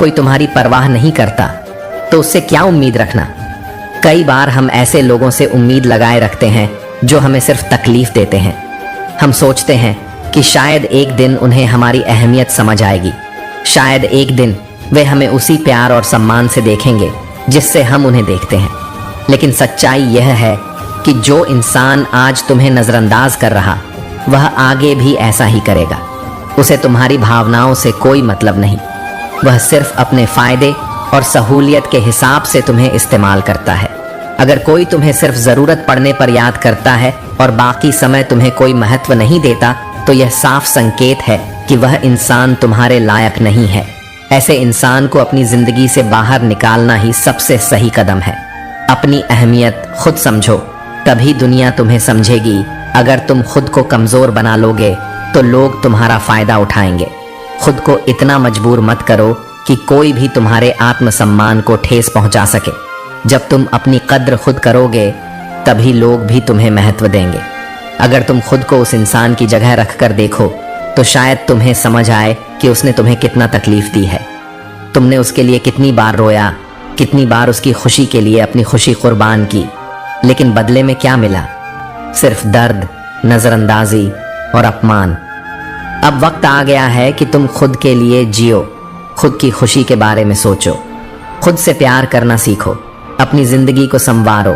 कोई तुम्हारी परवाह नहीं करता तो उससे क्या उम्मीद रखना। कई बार हम ऐसे लोगों से उम्मीद लगाए रखते हैं जो हमें सिर्फ तकलीफ देते हैं। हम सोचते हैं कि शायद एक दिन उन्हें हमारी अहमियत समझ आएगी, शायद एक दिन वे हमें उसी प्यार और सम्मान से देखेंगे जिससे हम उन्हें देखते हैं। लेकिन सच्चाई यह है कि जो इंसान आज तुम्हें नज़रअंदाज कर रहा वह आगे भी ऐसा ही करेगा। उसे तुम्हारी भावनाओं से कोई मतलब नहीं, वह सिर्फ अपने फायदे और सहूलियत के हिसाब से तुम्हें इस्तेमाल करता है। अगर कोई तुम्हें सिर्फ ज़रूरत पड़ने पर याद करता है और बाकी समय तुम्हें कोई महत्व नहीं देता तो यह साफ संकेत है कि वह इंसान तुम्हारे लायक नहीं है। ऐसे इंसान को अपनी ज़िंदगी से बाहर निकालना ही सबसे सही कदम है। अपनी अहमियत खुद समझो, तभी दुनिया तुम्हें समझेगी। अगर तुम खुद को कमज़ोर बना लोगे तो लोग तुम्हारा फ़ायदा उठाएंगे। खुद को इतना मजबूर मत करो कि कोई भी तुम्हारे आत्मसम्मान को ठेस पहुंचा सके। जब तुम अपनी कद्र खुद करोगे तभी लोग भी तुम्हें महत्व देंगे। अगर तुम खुद को उस इंसान की जगह रख कर देखो तो शायद तुम्हें समझ आए कि उसने तुम्हें कितना तकलीफ दी है। तुमने उसके लिए कितनी बार रोया, कितनी बार उसकी खुशी के लिए अपनी खुशी कुर्बान की, लेकिन बदले में क्या मिला? सिर्फ दर्द, नज़रअंदाजी और अपमान। अब वक्त आ गया है कि तुम खुद के लिए जियो, खुद की खुशी के बारे में सोचो, खुद से प्यार करना सीखो, अपनी जिंदगी को संवारो।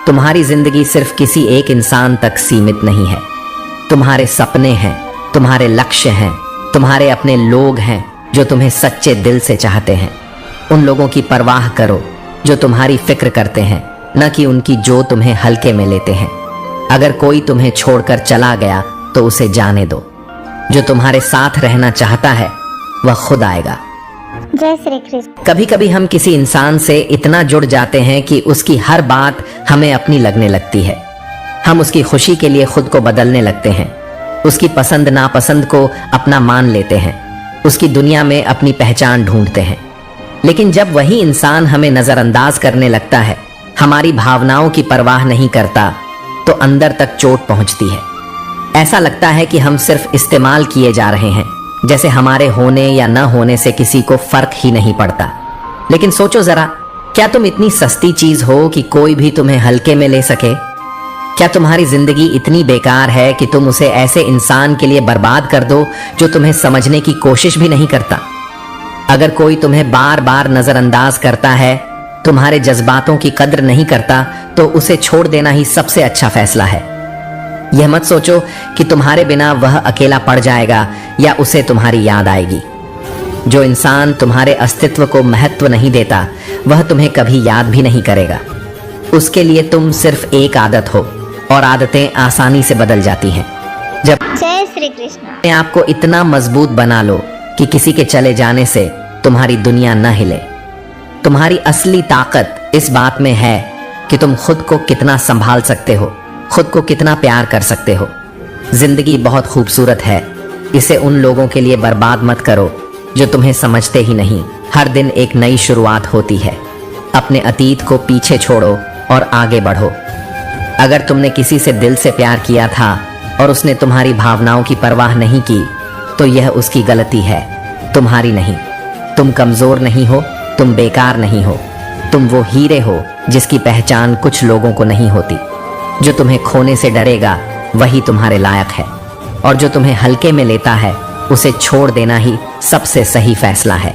तुम्हारी जिंदगी सिर्फ किसी एक इंसान तक सीमित नहीं है। तुम्हारे सपने हैं, तुम्हारे लक्ष्य हैं, तुम्हारे अपने लोग हैं जो तुम्हें सच्चे दिल से चाहते हैं। उन लोगों की परवाह करो जो तुम्हारी फिक्र करते हैं, न कि उनकी जो तुम्हें हल्के में लेते हैं। अगर कोई तुम्हें छोड़कर चला गया तो उसे जाने दो। जो तुम्हारे साथ रहना चाहता है वह खुद आएगा। जय श्री कृष्ण। कभी कभी हम किसी इंसान से इतना जुड़ जाते हैं कि उसकी हर बात हमें अपनी लगने लगती है। हम उसकी खुशी के लिए खुद को बदलने लगते हैं, उसकी पसंद नापसंद को अपना मान लेते हैं, उसकी दुनिया में अपनी पहचान ढूंढते हैं। लेकिन जब वही इंसान हमें नजरअंदाज करने लगता है, हमारी भावनाओं की परवाह नहीं करता, तो अंदर तक चोट पहुंचती है। ऐसा लगता है कि हम सिर्फ इस्तेमाल किए जा रहे हैं, जैसे हमारे होने या न होने से किसी को फर्क ही नहीं पड़ता। लेकिन सोचो जरा, क्या तुम इतनी सस्ती चीज हो कि कोई भी तुम्हें हल्के में ले सके? क्या तुम्हारी जिंदगी इतनी बेकार है कि तुम उसे ऐसे इंसान के लिए बर्बाद कर दो जो तुम्हें समझने की कोशिश भी नहीं करता? अगर कोई तुम्हें बार बार नजरअंदाज करता है, तुम्हारे जज्बातों की कद्र नहीं करता, तो उसे छोड़ देना ही सबसे अच्छा फैसला है। यह मत सोचो कि तुम्हारे बिना वह अकेला पड़ जाएगा या उसे तुम्हारी याद आएगी। जो इंसान तुम्हारे अस्तित्व को महत्व नहीं देता वह तुम्हें कभी याद भी नहीं करेगा। उसके लिए तुम सिर्फ एक आदत हो और आदतें आसानी से बदल जाती हैं। जब जय श्री कृष्ण। अपने आप को इतना मजबूत बना लो कि किसी के चले जाने से तुम्हारी दुनिया न हिले। तुम्हारी असली ताकत इस बात में है कि तुम खुद को कितना संभाल सकते हो, खुद को कितना प्यार कर सकते हो। जिंदगी बहुत खूबसूरत है, इसे उन लोगों के लिए बर्बाद मत करो जो तुम्हें समझते ही नहीं। हर दिन एक नई शुरुआत होती है। अपने अतीत को पीछे छोड़ो और आगे बढ़ो। अगर तुमने किसी से दिल से प्यार किया था और उसने तुम्हारी भावनाओं की परवाह नहीं की, तो यह उसकी गलती है, तुम्हारी नहीं। तुम कमजोर नहीं हो, तुम बेकार नहीं हो। तुम वो हीरे हो जिसकी पहचान कुछ लोगों को नहीं होती। जो तुम्हें खोने से डरेगा वही तुम्हारे लायक है, और जो तुम्हें हल्के में लेता है उसे छोड़ देना ही सबसे सही फैसला है।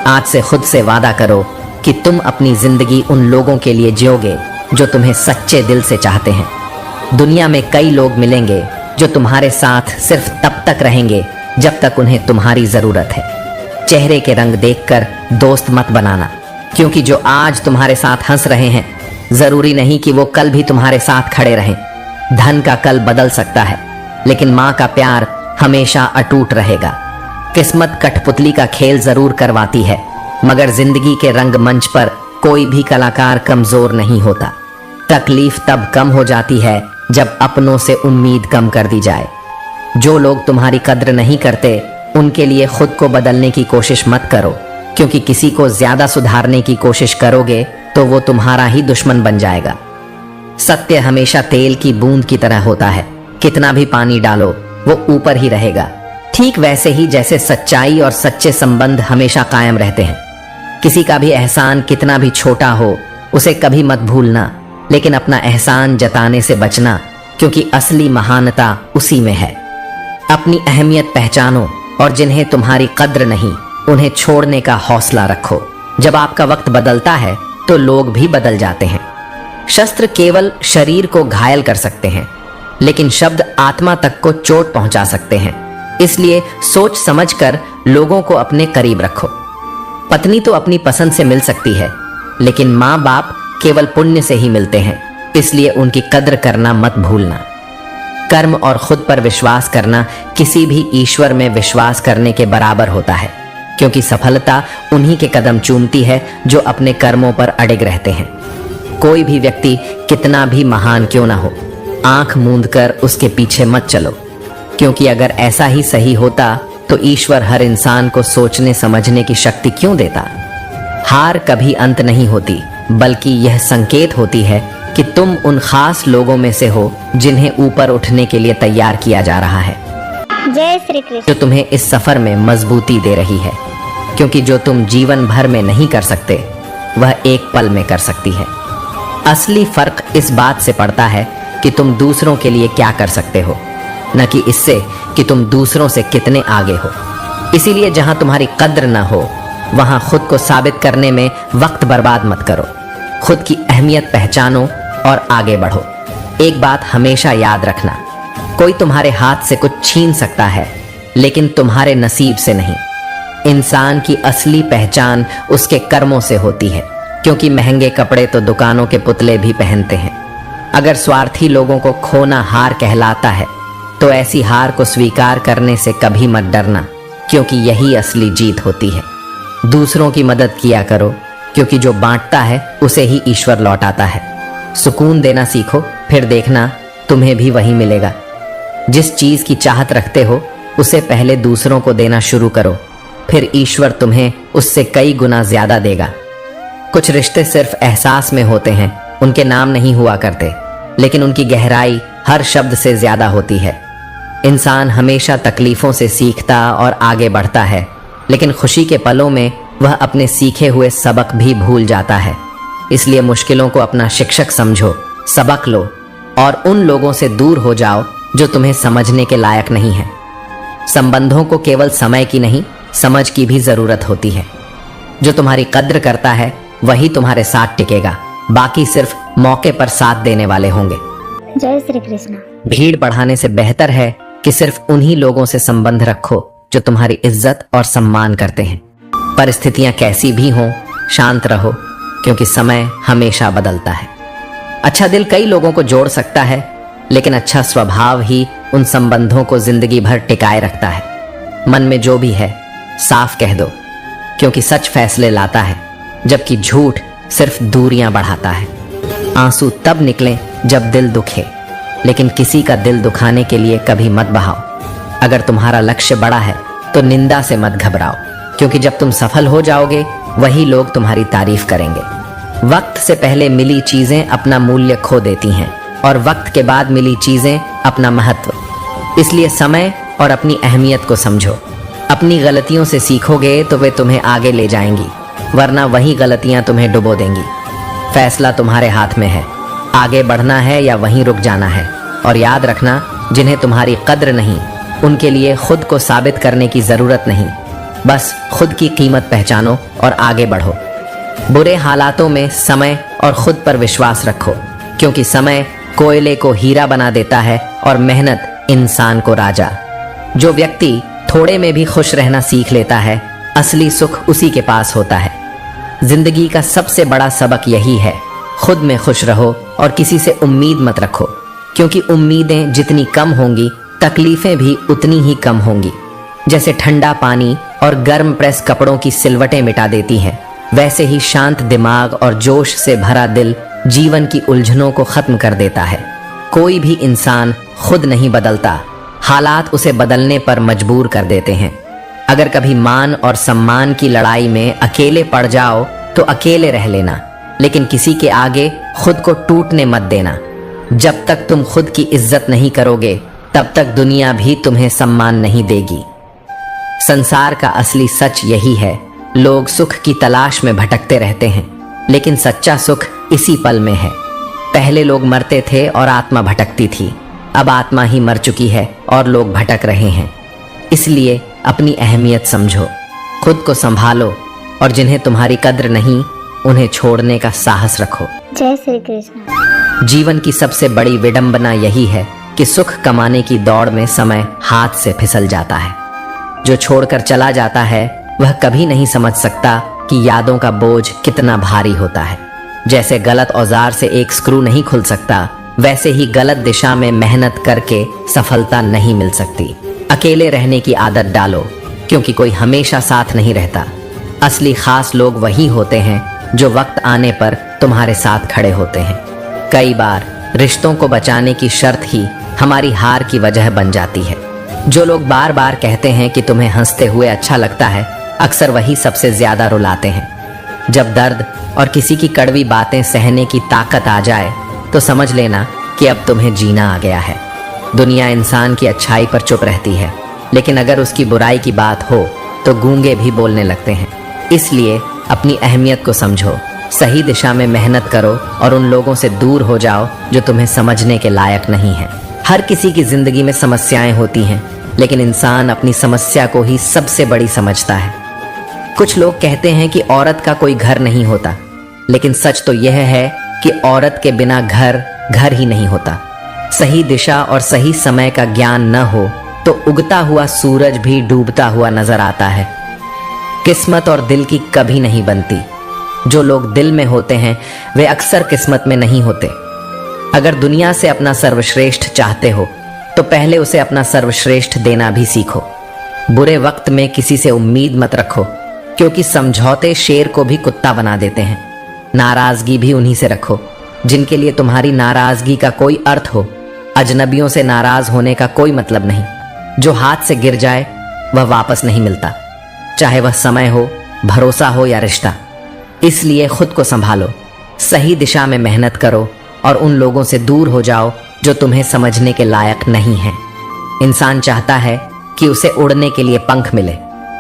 आज से खुद से वादा करो कि तुम अपनी जिंदगी उन लोगों के लिए जियोगे जो तुम्हें सच्चे दिल से चाहते हैं। दुनिया में कई लोग मिलेंगे जो तुम्हारे साथ सिर्फ तब तक रहेंगे जब तक उन्हें तुम्हारी जरूरत है। चेहरे के रंग देखकर दोस्त मत बनाना, क्योंकि जो आज तुम्हारे साथ हंस रहे हैं जरूरी नहीं कि वो कल भी तुम्हारे साथ खड़े रहें। धन का कल बदल सकता है, लेकिन माँ का प्यार हमेशा अटूट रहेगा। किस्मत कठपुतली का खेल जरूर करवाती है, मगर जिंदगी के रंगमंच पर कोई भी कलाकार कमजोर नहीं होता। तकलीफ तब कम हो जाती है जब अपनों से उम्मीद कम कर दी जाए। जो लोग तुम्हारी कद्र नहीं करते उनके लिए खुद को बदलने की कोशिश मत करो, क्योंकि किसी को ज्यादा सुधारने की कोशिश करोगे तो वो तुम्हारा ही दुश्मन बन जाएगा। सत्य हमेशा तेल की बूंद की तरह होता है, कितना भी पानी डालो वो ऊपर ही रहेगा। ठीक वैसे ही जैसे सच्चाई और सच्चे संबंध हमेशा कायम रहते हैं। किसी का भी एहसान कितना भी छोटा हो उसे कभी मत भूलना, लेकिन अपना एहसान जताने से बचना, क्योंकि असली महानता उसी में है। अपनी अहमियत पहचानो और जिन्हें तुम्हारी कद्र नहीं उन्हें छोड़ने का हौसला रखो। जब आपका वक्त बदलता है तो लोग भी बदल जाते हैं। शस्त्र केवल शरीर को घायल कर सकते हैं, लेकिन शब्द आत्मा तक को चोट पहुंचा सकते हैं। इसलिए सोच समझकर लोगों को अपने करीब रखो। पत्नी तो अपनी पसंद से मिल सकती है, लेकिन माँ बाप केवल पुण्य से ही मिलते हैं, इसलिए उनकी कद्र करना मत भूलना। कर्म और खुद पर विश्वास करना किसी भी ईश्वर में विश्वास करने के बराबर होता है, क्योंकि सफलता उन्हीं के कदम चूमती है जो अपने कर्मों पर अड़िग रहते हैं। कोई भी व्यक्ति कितना भी महान क्यों ना हो, आंख मूंद कर उसके पीछे मत चलो, क्योंकि अगर ऐसा ही सही होता तो ईश्वर हर इंसान को सोचने समझने की शक्ति क्यों देता। हार कभी अंत नहीं होती, बल्कि यह संकेत होती है कि तुम उन खास लोगों में से हो जिन्हें ऊपर उठने के लिए तैयार किया जा रहा है, जय श्री कृष्ण। जो तुम्हें इस सफर में मजबूती दे रही है, क्योंकि जो तुम जीवन भर में नहीं कर सकते वह एक पल में कर सकती है। असली फर्क इस बात से पड़ता है कि तुम दूसरों के लिए क्या कर सकते हो, न कि इससे कि तुम दूसरों से कितने आगे हो। इसीलिए जहां तुम्हारी कद्र न हो वहां खुद को साबित करने में वक्त बर्बाद मत करो। खुद की अहमियत पहचानो और आगे बढ़ो। एक बात हमेशा याद रखना, कोई तुम्हारे हाथ से कुछ छीन सकता है, लेकिन तुम्हारे नसीब से नहीं। इंसान की असली पहचान उसके कर्मों से होती है, क्योंकि महंगे कपड़े तो दुकानों के पुतले भी पहनते हैं। अगर स्वार्थी लोगों को खोना हार कहलाता है, तो ऐसी हार को स्वीकार करने से कभी मत डरना, क्योंकि यही असली जीत होती है। दूसरों की मदद किया करो, क्योंकि जो बांटता है उसे ही ईश्वर लौटाता है। सुकून देना सीखो, फिर देखना तुम्हें भी वही मिलेगा। जिस चीज की चाहत रखते हो उसे पहले दूसरों को देना शुरू करो, फिर ईश्वर तुम्हें उससे कई गुना ज्यादा देगा। कुछ रिश्ते सिर्फ एहसास में होते हैं, उनके नाम नहीं हुआ करते, लेकिन उनकी गहराई हर शब्द से ज्यादा होती है। इंसान हमेशा तकलीफों से सीखता और आगे बढ़ता है, लेकिन खुशी के पलों में वह अपने सीखे हुए सबक भी भूल जाता है। इसलिए मुश्किलों को अपना शिक्षक समझो, सबक लो और उन लोगों से दूर हो जाओ जो तुम्हें समझने के लायक नहीं है। संबंधों को केवल समय की नहीं, समझ की भी जरूरत होती है। जो तुम्हारी कद्र करता है वही तुम्हारे साथ टिकेगा, बाकी सिर्फ मौके पर साथ देने वाले होंगे। जय श्री कृष्ण। भीड़ बढ़ाने से बेहतर है कि सिर्फ उन्हीं लोगों से संबंध रखो जो तुम्हारी इज्जत और सम्मान करते हैं। परिस्थितियां कैसी भी हों, शांत रहो, क्योंकि समय हमेशा बदलता है। अच्छा दिल कई लोगों को जोड़ सकता है, लेकिन अच्छा स्वभाव ही उन संबंधों को जिंदगी भर टिकाए रखता है। मन में जो भी है साफ कह दो, क्योंकि सच फैसले लाता है, जबकि झूठ सिर्फ दूरियां बढ़ाता है। आंसू तब निकलें जब दिल दुखे, लेकिन किसी का दिल दुखाने के लिए कभी मत बहाओ। अगर तुम्हारा लक्ष्य बड़ा है तो निंदा से मत घबराओ, क्योंकि जब तुम सफल हो जाओगे वही लोग तुम्हारी तारीफ करेंगे। वक्त से पहले मिली चीजें अपना मूल्य खो देती हैं, और वक्त के बाद मिली चीजें अपना महत्व। इसलिए समय और अपनी अहमियत को समझो। अपनी गलतियों से सीखोगे तो वे तुम्हें आगे ले जाएंगी, वरना वही गलतियां तुम्हें डुबो देंगी। फैसला तुम्हारे हाथ में है, आगे बढ़ना है या वहीं रुक जाना है। और याद रखना, जिन्हें तुम्हारी कद्र नहीं उनके लिए खुद को साबित करने की जरूरत नहीं। बस खुद की कीमत पहचानो और आगे बढ़ो। बुरे हालातों में समय और खुद पर विश्वास रखो, क्योंकि समय कोयले को हीरा बना देता है और मेहनत इंसान को राजा। जो व्यक्ति थोड़े में भी खुश रहना सीख लेता है, असली सुख उसी के पास होता है। जिंदगी का सबसे बड़ा सबक यही है, खुद में खुश रहो और किसी से उम्मीद मत रखो, क्योंकि उम्मीदें जितनी कम होंगी तकलीफें भी उतनी ही कम होंगी। जैसे ठंडा पानी और गर्म प्रेस कपड़ों की सिलवटें मिटा देती हैं, वैसे ही शांत दिमाग और जोश से भरा दिल जीवन की उलझनों को खत्म कर देता है। कोई भी इंसान खुद नहीं बदलता, हालात उसे बदलने पर मजबूर कर देते हैं। अगर कभी मान और सम्मान की लड़ाई में अकेले पड़ जाओ तो अकेले रह लेना, लेकिन किसी के आगे खुद को टूटने मत देना। जब तक तुम खुद की इज्जत नहीं करोगे तब तक दुनिया भी तुम्हें सम्मान नहीं देगी। संसार का असली सच यही है लोग सुख की तलाश में भटकते रहते हैं, लेकिन सच्चा सुख इसी पल में है। पहले लोग मरते थे और आत्मा भटकती थी, अब आत्मा ही मर चुकी है और लोग भटक रहे हैं। इसलिए अपनी अहमियत समझो, खुद को संभालो और जिन्हें तुम्हारी कद्र नहीं उन्हें छोड़ने का साहस रखो। जय श्री कृष्ण। जीवन की सबसे बड़ी विडंबना यही है कि सुख कमाने की दौड़ में समय हाथ से फिसल जाता है। जो छोड़कर चला जाता है वह कभी नहीं समझ सकता कि यादों का बोझ कितना भारी होता है। जैसे गलत औजार से एक स्क्रू नहीं खुल सकता, वैसे ही गलत दिशा में मेहनत करके सफलता नहीं मिल सकती। अकेले रहने की आदत डालो, क्योंकि कोई हमेशा साथ नहीं रहता। असली खास लोग वही होते हैं जो वक्त आने पर तुम्हारे साथ खड़े होते हैं। कई बार रिश्तों को बचाने की शर्त ही हमारी हार की वजह बन जाती है। जो लोग बार बार कहते हैं कि तुम्हें हंसते हुए अच्छा लगता है, अक्सर वही सबसे ज्यादा रुलाते हैं। जब दर्द और किसी की कड़वी बातें सहने की ताकत आ जाए तो समझ लेना कि अब तुम्हें जीना आ गया है। दुनिया इंसान की अच्छाई पर चुप रहती है, लेकिन अगर उसकी बुराई की बात हो तो गूंगे भी बोलने लगते हैं। इसलिए अपनी अहमियत को समझो, सही दिशा में मेहनत करो और उन लोगों से दूर हो जाओ जो तुम्हें समझने के लायक नहीं है। हर किसी की जिंदगी में समस्याएं होती हैं, लेकिन इंसान अपनी समस्या को ही सबसे बड़ी समझता है। कुछ लोग कहते हैं कि औरत का कोई घर नहीं होता, लेकिन सच तो यह है कि औरत के बिना घर घर ही नहीं होता। सही दिशा और सही समय का ज्ञान न हो तो उगता हुआ सूरज भी डूबता हुआ नजर आता है। किस्मत और दिल की कभी नहीं बनती। जो लोग दिल में होते हैं वे अक्सर किस्मत में नहीं होते। अगर दुनिया से अपना सर्वश्रेष्ठ चाहते हो तो पहले उसे अपना सर्वश्रेष्ठ देना भी सीखो। बुरे वक्त में किसी से उम्मीद मत रखो, क्योंकि समझौते शेर को भी कुत्ता बना देते हैं। नाराजगी भी उन्हीं से रखो जिनके लिए तुम्हारी नाराजगी का कोई अर्थ हो। अजनबियों से नाराज होने का कोई मतलब नहीं। जो हाथ से गिर जाए वह वापस नहीं मिलता, चाहे वह समय हो, भरोसा हो या रिश्ता। इसलिए खुद को संभालो, सही दिशा में मेहनत करो और उन लोगों से दूर हो जाओ जो तुम्हें समझने के लायक नहीं है। इंसान चाहता है कि उसे उड़ने के लिए पंख मिले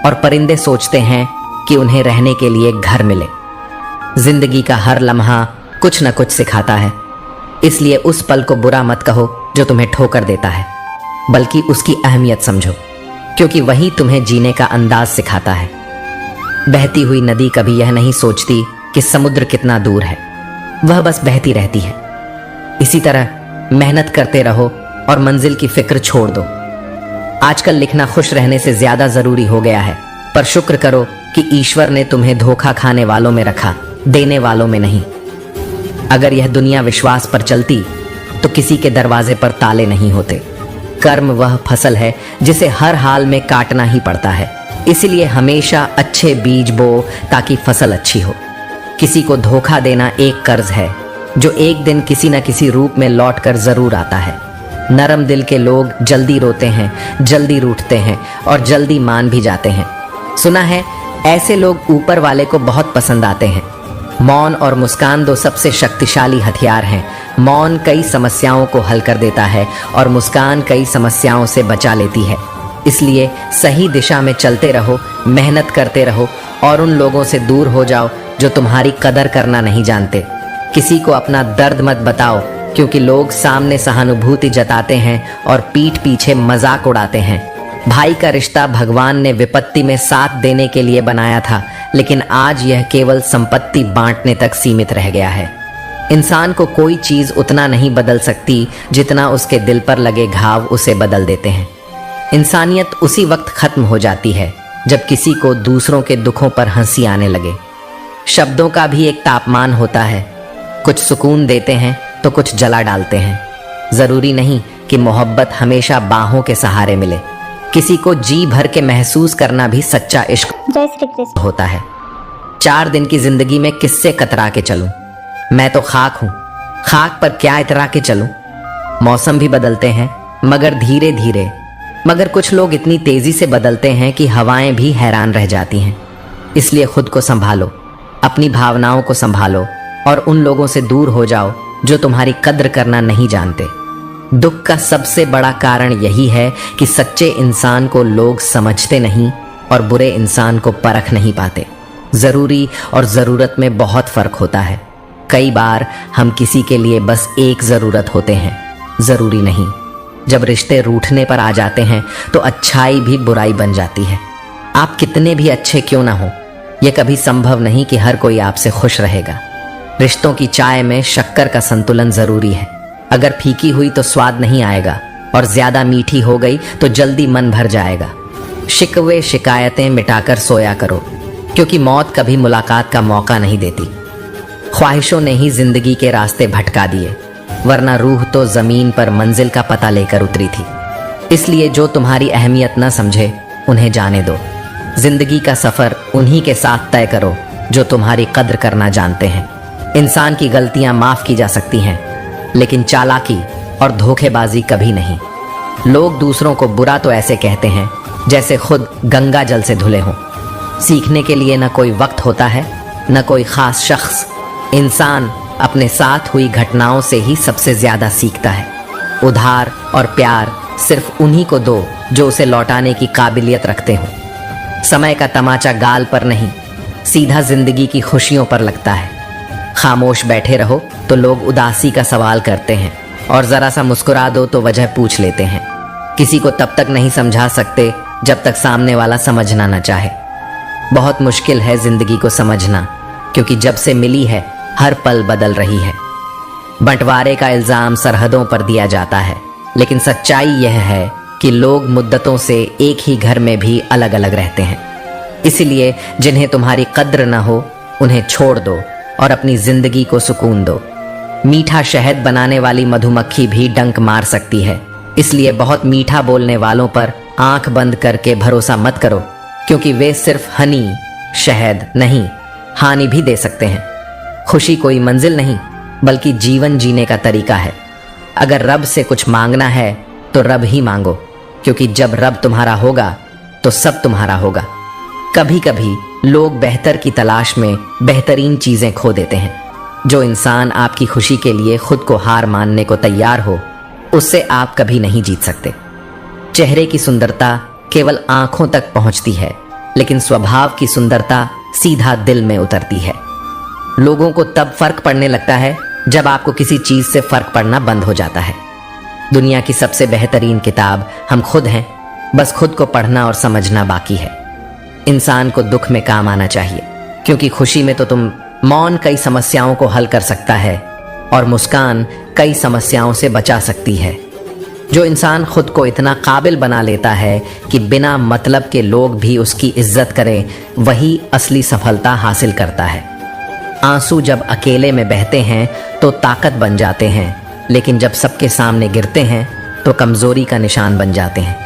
और परिंदे सोचते हैं कि उन्हें रहने के लिए घर मिले। जिंदगी का हर लम्हा कुछ न कुछ सिखाता है, इसलिए उस पल को बुरा मत कहो जो तुम्हें ठोकर देता है, बल्कि उसकी अहमियत समझो, क्योंकि वही तुम्हें जीने का अंदाज सिखाता है। बहती हुई नदी कभी यह नहीं सोचती कि समुद्र कितना दूर है, वह बस बहती रहती है। इसी तरह मेहनत करते रहो और मंजिल की फिक्र छोड़ दो। आजकल लिखना खुश रहने से ज्यादा जरूरी हो गया है, पर शुक्र करो कि ईश्वर ने तुम्हें धोखा खाने वालों में रखा, देने वालों में नहीं। अगर यह दुनिया विश्वास पर चलती तो किसी के दरवाजे पर ताले नहीं होते। कर्म वह फसल है जिसे हर हाल में काटना ही पड़ता है, इसलिए हमेशा अच्छे बीज बो ताकि फसल अच्छी हो। किसी को धोखा देना एक कर्ज है जो एक दिन किसी न किसी रूप में लौट कर जरूर आता है। नरम दिल के लोग जल्दी रोते हैं, जल्दी रूठते हैं और जल्दी मान भी जाते हैं। सुना है ऐसे लोग ऊपर वाले को बहुत पसंद आते हैं। मौन और मुस्कान दो सबसे शक्तिशाली हथियार हैं। मौन कई समस्याओं को हल कर देता है और मुस्कान कई समस्याओं से बचा लेती है। इसलिए सही दिशा में चलते रहो, मेहनत करते रहो और उन लोगों से दूर हो जाओ जो तुम्हारी कदर करना नहीं जानते। किसी को अपना दर्द मत बताओ, क्योंकि लोग सामने सहानुभूति जताते हैं और पीठ पीछे मजाक उड़ाते हैं। भाई का रिश्ता भगवान ने विपत्ति में साथ देने के लिए बनाया था, लेकिन आज यह केवल संपत्ति बांटने तक सीमित रह गया है। इंसान को कोई चीज उतना नहीं बदल सकती जितना उसके दिल पर लगे घाव उसे बदल देते हैं। इंसानियत उसी वक्त खत्म हो जाती है जब किसी को दूसरों के दुखों पर हंसी आने लगे। शब्दों का भी एक तापमान होता है, कुछ सुकून देते हैं तो कुछ जला डालते हैं। जरूरी नहीं कि मोहब्बत हमेशा बाहों के सहारे मिले। किसी को जी भर के महसूस करना भी सच्चा इश्क जय श्री कृष्ण। होता है। 4 दिन की जिंदगी में किससे कतरा के चलूं? मैं तो खाक हूं, खाक पर क्या इतरा के चलूं? मौसम भी बदलते हैं मगर धीरे धीरे, मगर कुछ लोग इतनी तेजी से बदलते हैं कि हवाएं भी हैरान रह जाती हैं। इसलिए खुद को संभालो, अपनी भावनाओं को संभालो और उन लोगों से दूर हो जाओ जो तुम्हारी कद्र करना नहीं जानते। दुख का सबसे बड़ा कारण यही है कि सच्चे इंसान को लोग समझते नहीं और बुरे इंसान को परख नहीं पाते। ज़रूरी और ज़रूरत में बहुत फ़र्क होता है। कई बार हम किसी के लिए बस एक ज़रूरत होते हैं, ज़रूरी नहीं। जब रिश्ते रूठने पर आ जाते हैं तो अच्छाई भी बुराई बन जाती है। आप कितने भी अच्छे क्यों ना हो, यह कभी संभव नहीं कि हर कोई आपसे खुश रहेगा। रिश्तों की चाय में शक्कर का संतुलन ज़रूरी है। अगर फीकी हुई तो स्वाद नहीं आएगा और ज़्यादा मीठी हो गई तो जल्दी मन भर जाएगा। शिकवे शिकायतें मिटाकर सोया करो, क्योंकि मौत कभी मुलाकात का मौका नहीं देती। ख्वाहिशों ने ही जिंदगी के रास्ते भटका दिए, वरना रूह तो जमीन पर मंजिल का पता लेकर उतरी थी। इसलिए जो तुम्हारी अहमियत न समझे उन्हें जाने दो। जिंदगी का सफर उन्हीं के साथ तय करो जो तुम्हारी कद्र करना जानते हैं। इंसान की गलतियां माफ की जा सकती हैं, लेकिन चालाकी और धोखेबाजी कभी नहीं। लोग दूसरों को बुरा तो ऐसे कहते हैं जैसे खुद गंगा जल से धुले हों। सीखने के लिए न कोई वक्त होता है, न कोई खास शख्स। इंसान अपने साथ हुई घटनाओं से ही सबसे ज्यादा सीखता है। उधार और प्यार सिर्फ उन्हीं को दो जो उसे लौटाने की काबिलियत रखते हो। समय का तमाचा गाल पर नहीं, सीधा जिंदगी की खुशियों पर लगता है। खामोश बैठे रहो तो लोग उदासी का सवाल करते हैं, और जरा सा मुस्कुरा दो तो वजह पूछ लेते हैं। किसी को तब तक नहीं समझा सकते जब तक सामने वाला समझना न चाहे। बहुत मुश्किल है जिंदगी को समझना, क्योंकि जब से मिली है हर पल बदल रही है। बंटवारे का इल्जाम सरहदों पर दिया जाता है, लेकिन सच्चाई यह है कि लोग मुद्दतों से एक ही घर में भी अलग अलग रहते हैं। इसलिए जिन्हें तुम्हारी कद्र न हो उन्हें छोड़ दो और अपनी जिंदगी को सुकून दो। मीठा शहद बनाने वाली मधुमक्खी भी डंक मार सकती है, इसलिए बहुत मीठा बोलने वालों पर आंख बंद करके भरोसा मत करो, क्योंकि वे सिर्फ हनी, शहद नहीं, हानि भी दे सकते हैं। खुशी कोई मंजिल नहीं, बल्कि जीवन जीने का तरीका है। अगर रब से कुछ मांगना है तो रब ही मांगो, क्योंकि जब रब तुम्हारा होगा तो सब तुम्हारा होगा। कभी कभी लोग बेहतर की तलाश में बेहतरीन चीजें खो देते हैं। जो इंसान आपकी खुशी के लिए खुद को हार मानने को तैयार हो, उससे आप कभी नहीं जीत सकते। चेहरे की सुंदरता केवल आंखों तक पहुंचती है, लेकिन स्वभाव की सुंदरता सीधा दिल में उतरती है। लोगों को तब फर्क पड़ने लगता है जब आपको किसी चीज से फर्क पड़ना बंद हो जाता है। दुनिया की सबसे बेहतरीन किताब हम खुद हैं, बस खुद को पढ़ना और समझना बाकी है। इंसान को दुख में काम आना चाहिए, क्योंकि खुशी में तो तुम मौन कई समस्याओं को हल कर सकता है और मुस्कान कई समस्याओं से बचा सकती है। जो इंसान खुद को इतना काबिल बना लेता है कि बिना मतलब के लोग भी उसकी इज्जत करें, वही असली सफलता हासिल करता है। आंसू जब अकेले में बहते हैं तो ताकत बन जाते हैं, लेकिन जब सबके सामने गिरते हैं तो कमजोरी का निशान बन जाते हैं।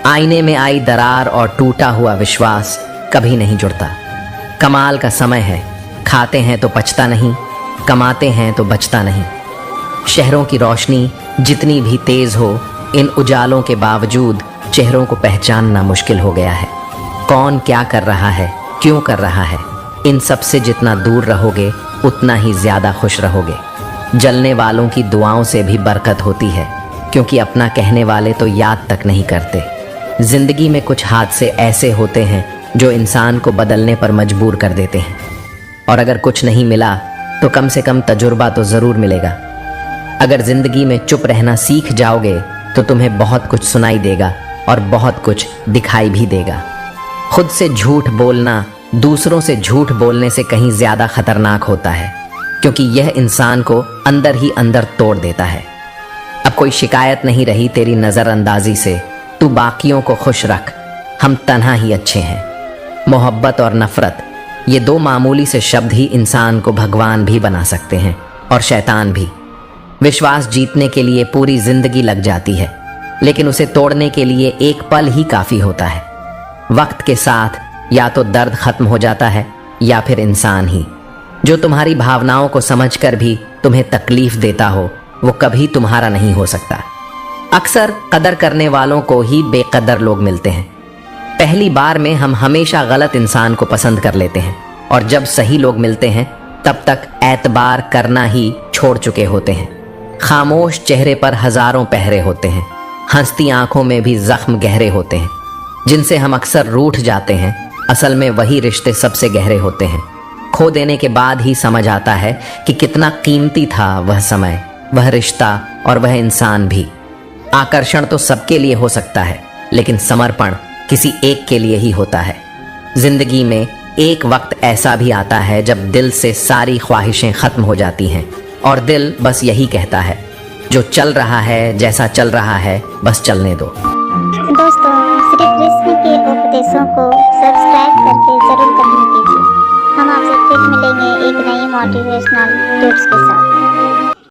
आईने में आई दरार और टूटा हुआ विश्वास कभी नहीं जुड़ता। कमाल का समय है, खाते हैं तो पचता नहीं, कमाते हैं तो बचता नहीं। शहरों की रोशनी जितनी भी तेज हो, इन उजालों के बावजूद चेहरों को पहचानना मुश्किल हो गया है। कौन क्या कर रहा है, क्यों कर रहा है, इन सब से जितना दूर रहोगे उतना ही ज्यादा खुश रहोगे। जलने वालों की दुआओं से भी बरकत होती है, क्योंकि अपना कहने वाले तो याद तक नहीं करते। जिंदगी में कुछ हादसे ऐसे होते हैं जो इंसान को बदलने पर मजबूर कर देते हैं, और अगर कुछ नहीं मिला तो कम से कम तजुर्बा तो जरूर मिलेगा। अगर जिंदगी में चुप रहना सीख जाओगे तो तुम्हें बहुत कुछ सुनाई देगा और बहुत कुछ दिखाई भी देगा। खुद से झूठ बोलना दूसरों से झूठ बोलने से कहीं ज्यादा खतरनाक होता है, क्योंकि यह इंसान को अंदर ही अंदर तोड़ देता है। अब कोई शिकायत नहीं रही तेरी नजरअंदाजी से, तू बाकियों को खुश रख, हम तन्हा ही अच्छे हैं। मोहब्बत और नफरत, ये दो मामूली से शब्द ही इंसान को भगवान भी बना सकते हैं और शैतान भी। विश्वास जीतने के लिए पूरी जिंदगी लग जाती है, लेकिन उसे तोड़ने के लिए एक पल ही काफी होता है। वक्त के साथ या तो दर्द खत्म हो जाता है या फिर इंसान ही। जो तुम्हारी भावनाओं को समझकर भी तुम्हें तकलीफ देता हो, वो कभी तुम्हारा नहीं हो सकता। अक्सर कदर करने वालों को ही बेकदर लोग मिलते हैं। पहली बार में हम हमेशा गलत इंसान को पसंद कर लेते हैं, और जब सही लोग मिलते हैं तब तक एतबार करना ही छोड़ चुके होते हैं। खामोश चेहरे पर हजारों पहरे होते हैं, हंसती आंखों में भी जख्म गहरे होते हैं। जिनसे हम अक्सर रूठ जाते हैं, असल में वही रिश्ते सबसे गहरे होते हैं। खो देने के बाद ही समझ आता है कि कितना कीमती था वह समय, वह रिश्ता और वह इंसान भी। आकर्षण तो सबके लिए हो सकता है, लेकिन समर्पण किसी एक के लिए ही होता है। जिंदगी में एक वक्त ऐसा भी आता है जब दिल से सारी ख्वाहिशें खत्म हो जाती हैं और दिल बस यही कहता है, जो चल रहा है, जैसा चल रहा है, बस चलने दो। दोस्तों, श्री कृष्ण के उपदेशों को सब्सक्राइब करके जरूर कमेंट कीजिए। हम आपसे फिर मिलेंगे एक नई मोटिवेशनल टिप्स के साथ।